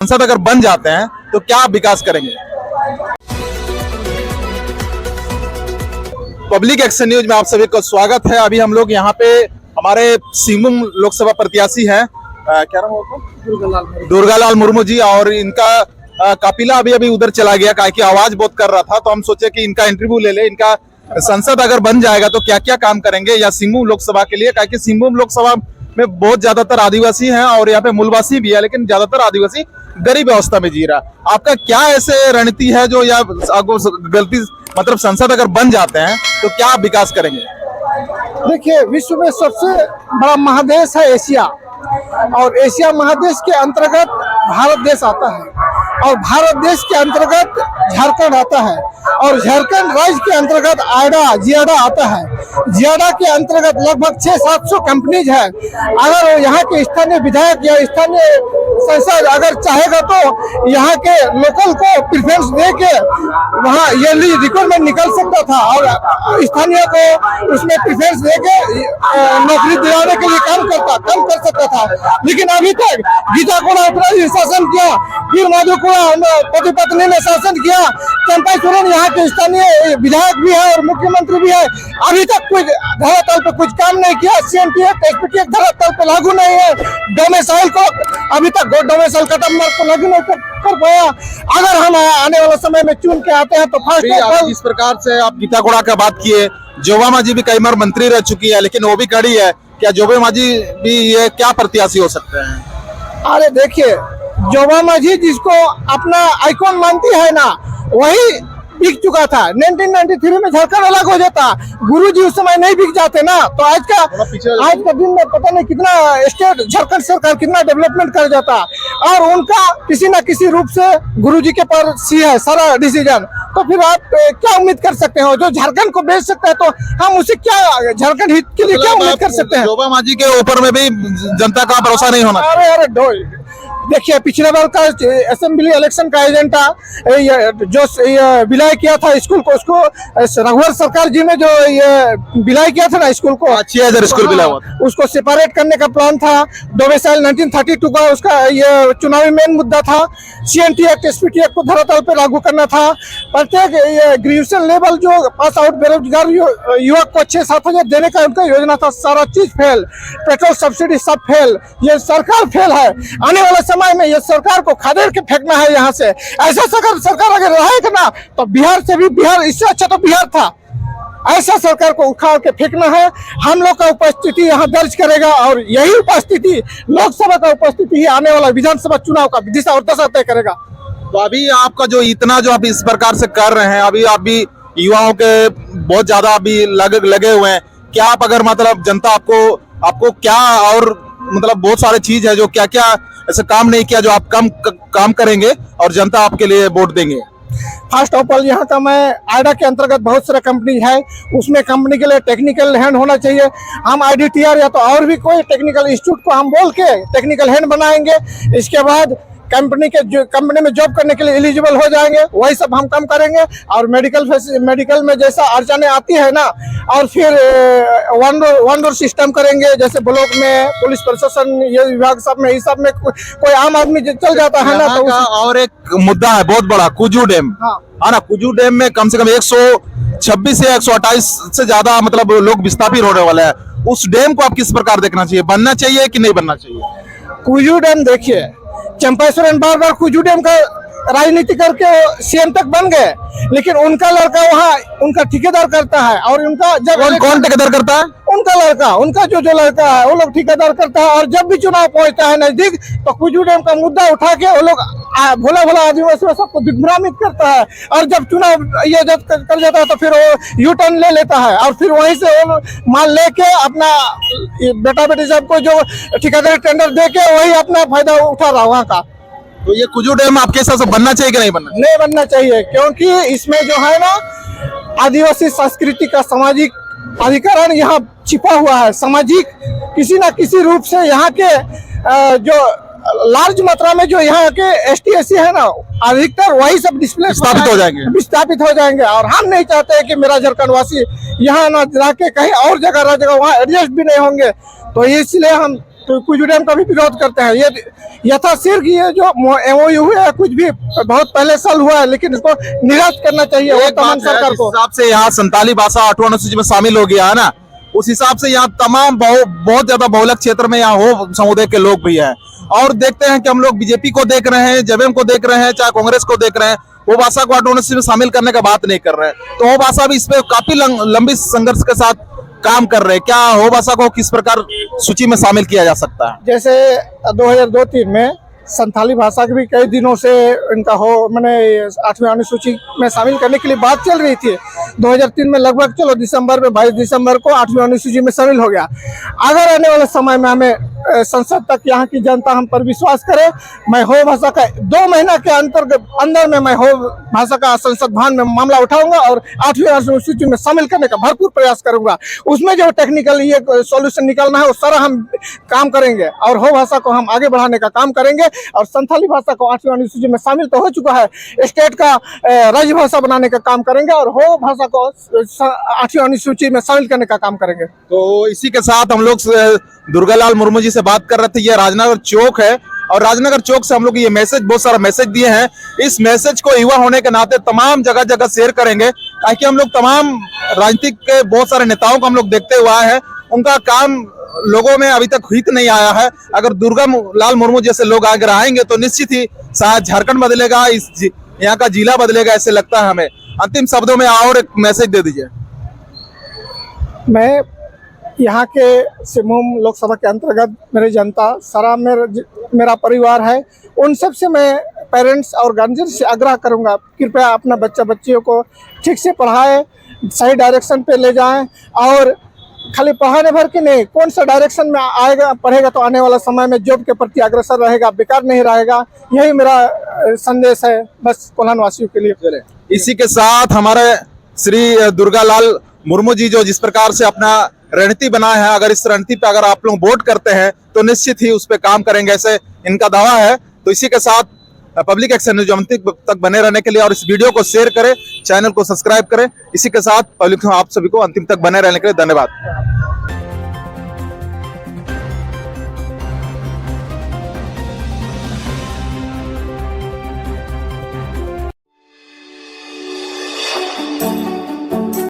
सांसद अगर बन जाते हैं तो क्या विकास करेंगे? पब्लिक एक्शन न्यूज में आप सभी का स्वागत है। अभी हम लोग यहाँ पे हमारे सिंहभूम लोकसभा प्रत्याशी हैं, क्या नाम है? दुर्गालाल मुर्मू जी। और इनका काफिला अभी अभी उधर चला गया, काहे की आवाज बहुत कर रहा था, तो हम सोचे कि इनका इंटरव्यू ले ले। इनका संसद अगर बन जाएगा तो क्या क्या काम करेंगे या सिंहभूम लोकसभा के लिए, काहे की सिंहभूम लोकसभा में बहुत ज्यादातर आदिवासी हैं और यहाँ पे मूलवासी भी है, लेकिन ज्यादातर आदिवासी गरीब अवस्था में जी रहा। आपका क्या ऐसे रणनीति है जो या गलती मतलब संसद अगर बन जाते हैं तो क्या विकास करेंगे? देखिए, विश्व में सबसे बड़ा महादेश है एशिया, और एशिया महादेश के अंतर्गत भारत देश आता है, और भारत देश के अंतर्गत झारखंड आता है, और झारखंड राज्य के अंतर्गत जियाडा आता है। जियाडा के अंतर्गत लगभग 600-700 कंपनीज है। अगर यहाँ के स्थानीय विधायक या स्थानीय संसद अगर चाहेगा तो यहाँ के लोकल को प्रेफरेंस दे के वहाँ ईयरली रिक्वायरमेंट निकल सकता था, और स्थानीय को उसमें प्रेफरेंस दे के नौकरी दिलाने के लिए काम कर सकता था। लेकिन अभी तक गीता कोड़ा अपराधी शासन किया, फिर मधुकुड़ा पति पत्नी ने शासन किया, चंपा सोरेन यहाँ के स्थानीय विधायक भी है और मुख्यमंत्री भी है, अभी तक कोई धरातल पे कुछ काम नहीं किया। CMT एक्ट, SPT एक्ट धरातल पे लागू नहीं है। डोमिसाइल को अभी तक डोमिसाइल खत्म को लागू नहीं कर पाया। अगर हम आने वाले समय में चुन के आते हैं तो फर्स्ट जिस प्रकार से आप गीता कोड़ा का बात किए, जोबा मांझी भी कई बार मंत्री रह चुकी है, लेकिन वो भी खड़ी है। क्या जोबा मांझी भी ये क्या प्रत्याशी हो सकते हैं? अरे देखिए, जोबा मांझी जिसको अपना आइकॉन मानती है ना, वही बिक चुका था। 1993 में झारखंड अलग हो जाता, गुरुजी उस समय नहीं बिक जाते ना, तो आज का दिन में पता नहीं कितना स्टेट झारखंड सरकार कितना डेवलपमेंट कर जाता। और उनका किसी न किसी रूप से गुरुजी के पास ही है सारा डिसीजन। तो फिर आप क्या उम्मीद कर सकते हो? जो झारखंड को बेच सकता है तो हम उसे क्या झारखंड हित के लिए क्या उम्मीद कर सकते हैं? जोबा मांझी के ऊपर में भी जनता का भरोसा नहीं होना। अरे देखिए, पिछले बार का असेंबली इलेक्शन का एजेंडा जो विलय किया था स्कूल को, उसको रघुवर सरकार जी ने जो ये विलय किया था ना स्कूल को, 6000 स्कूल विलय हुआ था, उसको सेपरेट करने का प्लान था। डोमिसाइल 1932 का उसका ये चुनावी मेन मुद्दा था। CMT एक्ट, SPT एक्ट को धरातल पर लागू करना था। प्रत्येक ग्रेजुएशन लेवल जो पास आउट बेरोजगार युवक को 6-7 हजार देने का उनका योजना था, सारा चीज फेल। पेट्रोल सब्सिडी सब फेल, ये सरकार फेल है। आने वाले समय में ये सरकार को खदेड़ के फेंकना है यहाँ से। ऐसा सरकार अगर रहेगा ना तो बिहार से भी, बिहार इससे अच्छा तो बिहार था, ऐसा सरकार को उखाड़ के फेंकना है। हम लोग का उपस्थिति यहाँ दर्ज करेगा, और यही उपस्थिति लोकसभा का उपस्थिति ही आने वाला विधानसभा चुनाव का दिशा और दशा तय करेगा। तो अभी आपका जो इतना जो आप इस प्रकार से कर रहे हैं, अभी आप भी युवाओं के बहुत ज्यादा अभी लगे हुए हैं, क्या आप अगर मतलब जनता आपको क्या, और मतलब बहुत सारे चीज है जो क्या क्या ऐसे काम नहीं किया जो आप काम करेंगे और जनता आपके लिए वोट देंगे? फर्स्ट ऑफ ऑल, यहाँ का मैं आइडा के अंतर्गत बहुत सारा कंपनी है, उसमें कंपनी के लिए टेक्निकल हैंड होना चाहिए। हम IDTR या तो और भी कोई टेक्निकल इंस्टीट्यूट को हम बोल के टेक्निकल हैंड बनाएंगे। इसके बाद कंपनी में जॉब करने के लिए एलिजिबल हो जाएंगे, वही सब हम काम करेंगे। और मेडिकल में जैसा अड़चने आती है ना, और फिर वन डोर सिस्टम करेंगे, जैसे ब्लॉक में पुलिस प्रशासन, ये विभाग सब में, इस सब में कोई आम आदमी चल जाता है ना। तो और एक मुद्दा है बहुत बड़ा, कुजू डैम। हाँ ना, कुजू डैम में कम से कम 126 या 128 से ज्यादा मतलब लोग विस्थापित होने वाले हैं। उस डैम को आप किस प्रकार देखना चाहिए, बनना चाहिए कि नहीं बनना चाहिए? कुजू डैम देखिए, चंपा सोरेन बार कुजू डैम का राजनीति करके CM तक बन गए, लेकिन उनका लड़का वहाँ उनका ठेकेदार करता है। और उनका जब कौन ठेकेदार करता है? उनका लड़का, उनका जो लड़का है वो लोग ठेकेदार करता है। और जब भी चुनाव पहुंचता है नजदीक, तो कुजू डैम का मुद्दा उठा के वो लोग भोला आदिवासियों सबको दिग्भ्रमित करता है। और जब चुनाव ये जब कर जाता है तो फिर वो U टर्न ले लेता है, और फिर वहीं से वो माल लेके अपना बेटा बेटी सबको जो ठेकेदारी टेंडर दे के वही अपना फायदा उठा रहा वहाँ का। तो ये कुजू डैम आपके हिसाब से बनना चाहिए कि नहीं बनना? नहीं बनना चाहिए, क्योंकि इसमें जो है ना आदिवासी संस्कृति का सामाजिक अधिकरण यहाँ छिपा हुआ है। सामाजिक किसी न किसी रूप से यहाँ के जो लार्ज मात्रा में जो यहाँ के ST/SC है ना, अधिकतर वही सब विस्थापित हो जाएंगे। और हम नहीं चाहते कि मेरा झारखंड वासी यहाँ ना जाके कहीं और जगह रह जाएगा, वहाँ एडजस्ट भी नहीं होंगे। तो इसलिए हम तो कुछ डैम का भी विरोध करते हैं। ये यथाशीघ्र ये जो MOU है कुछ भी बहुत पहले साल हुआ है, लेकिन इसको निरस्त करना चाहिए एक वर्तमान बात है, सरकार जिस को। हिसाब से यहाँ संताली भाषा 8वां अनुसूची में शामिल हो गया है ना, उस हिसाब से यहाँ तमाम बहुत ज्यादा बहुलक क्षेत्र में यहाँ हो समुदाय के लोग भी हैं। और देखते हैं कि हम लोग बीजेपी को देख रहे हैं, जेवीएम को देख रहे हैं, चाहे कांग्रेस को देख रहे हैं, वो भाषा को 8वां अनुसूची में शामिल करने का बात नहीं कर रहे हैं। तो वो भाषा भी इस पे काफी लंबी संघर्ष के साथ काम कर रहे हैं। क्या हो भाषा को किस प्रकार सूची में शामिल किया जा सकता है? जैसे 2002-3 में संथाली भाषा की भी कई दिनों से इनका मैंने 8वीं अनुसूची में शामिल करने के लिए बात चल रही थी। 2003 में लगभग चलो दिसंबर में 22 दिसंबर को 8वीं अनुसूची में शामिल हो गया। अगर आने वाले समय में हमें संसद तक यहाँ की जनता हम पर विश्वास करे, मैं हो भाषा का 2 महीना के अंदर में मैं हो भाषा का संसद भवन में मामला उठाऊंगा और 8वीं अनुसूची में शामिल करने का भरपूर प्रयास करूंगा। उसमें जो टेक्निकल ये सॉल्यूशन निकलना है वो सारा हम काम करेंगे और हो भाषा को हम आगे बढ़ाने का काम करेंगे। और संथाली भाषा को 8वीं अनुसूची में शामिल तो हो चुका है, स्टेट का राज्य भाषा बनाने का काम करेंगे और हो भाषा को 8वीं अनुसूची में शामिल करने का काम करेंगे। तो इसी के साथ हम लोग दुर्गालाल मुर्मू जी से बात कर रहे थे। ये राजनगर चौक है और राजनगर चौक से हम लोग ये मैसेज, बहुत सारा मैसेज दिए हैं। इस मैसेज को युवा होने के नाते तमाम जगह जगह शेयर करेंगे, ताकि हम लोग तमाम राजनीतिक के बहुत सारे नेताओं को हम लोग देखते हुए आए हैं, उनका काम लोगों में अभी तक हित नहीं आया है। अगर दुर्गालाल मुर्मू जैसे लोग आगे आएंगे तो निश्चित ही शायद झारखंड बदलेगा, यहाँ का जिला बदलेगा, ऐसे लगता है हमें। अंतिम शब्दों में और एक मैसेज दे दीजिए। मैं यहाँ के सिमुम लोकसभा के अंतर्गत मेरी जनता सारा मेरा परिवार है, उन सब से मैं पेरेंट्स और गार्जियन से आग्रह करूँगा, कृपया अपना बच्चियों को ठीक से पढ़ाएं, सही डायरेक्शन पे ले जाएं और खाली पढ़ाने भर के नहीं, कौन सा डायरेक्शन में आएगा पढ़ेगा तो आने वाला समय में जॉब के प्रति अग्रसर रहेगा, बेकार नहीं रहेगा। यही मेरा संदेश है बस कोल्हान वासियों के लिए। इसी के साथ हमारे श्री दुर्गालाल मुर्मू जी जो जिस प्रकार से अपना रणनीति बनाए हैं, अगर इस रणनीति पे अगर आप लोग वोट करते हैं तो निश्चित ही उस पर काम करेंगे, ऐसे इनका दावा है। तो इसी के साथ पब्लिक एक्शन न्यूज अंतिम तक बने रहने के लिए और इस वीडियो को शेयर करें, चैनल को सब्सक्राइब करें। इसी के साथ पब्लिक आप सभी को अंतिम तक बने रहने के लिए धन्यवाद।